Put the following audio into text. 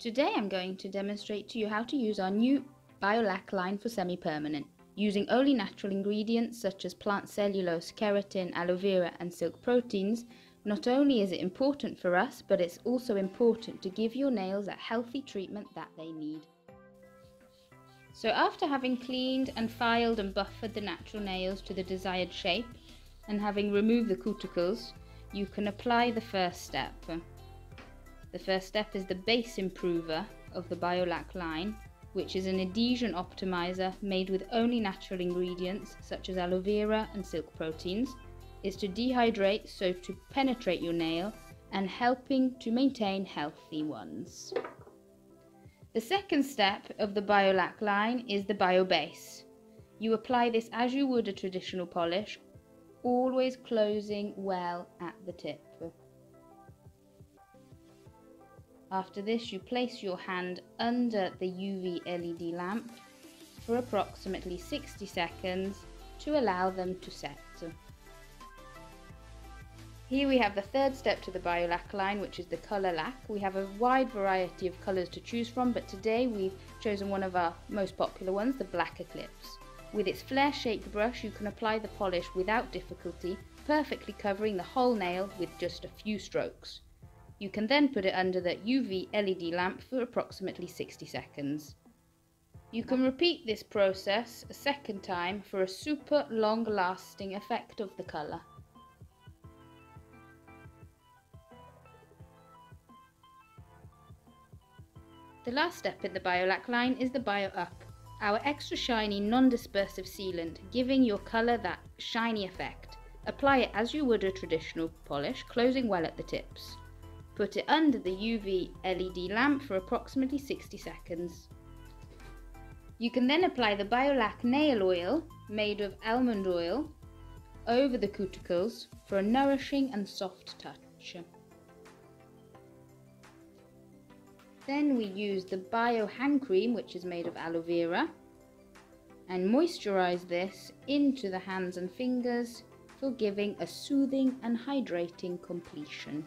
Today I'm going to demonstrate to you how to use our new B.iolac line for semi-permanent, using only natural ingredients such as plant cellulose, keratin, aloe vera and silk proteins. Not only is it important for us, but it's also important to give your nails that healthy treatment that they need. So after having cleaned and filed and buffered the natural nails to the desired shape, and having removed the cuticles, you can apply the first step. The first step is the base improver of the B.iolac line, which is an adhesion optimizer made with only natural ingredients such as aloe vera and silk proteins. Is to dehydrate, so to penetrate your nail and helping to maintain healthy ones. The second step of the B.iolac line is the bio base. You apply this as you would a traditional polish, always closing well at the tip. After this, you place your hand under the UV LED lamp for approximately 60 seconds to allow them to set. Here we have the third step to the B.iolac line, which is the colour lac. We have a wide variety of colours to choose from, but today we've chosen one of our most popular ones, the Black Eclipse. With its flare-shaped brush, you can apply the polish without difficulty, perfectly covering the whole nail with just a few strokes. You can then put it under the UV LED lamp for approximately 60 seconds. You can repeat this process a second time for a super long-lasting effect of the colour. The last step in the B.iolac line is the Bio Up, our extra shiny non-dispersive sealant, giving your colour that shiny effect. Apply it as you would a traditional polish, closing well at the tips. Put it under the UV LED lamp for approximately 60 seconds. You can then apply the B.iolac nail oil, made of almond oil, over the cuticles for a nourishing and soft touch. Then we use the Bio hand cream, which is made of aloe vera, and moisturize this into the hands and fingers for giving a soothing and hydrating completion.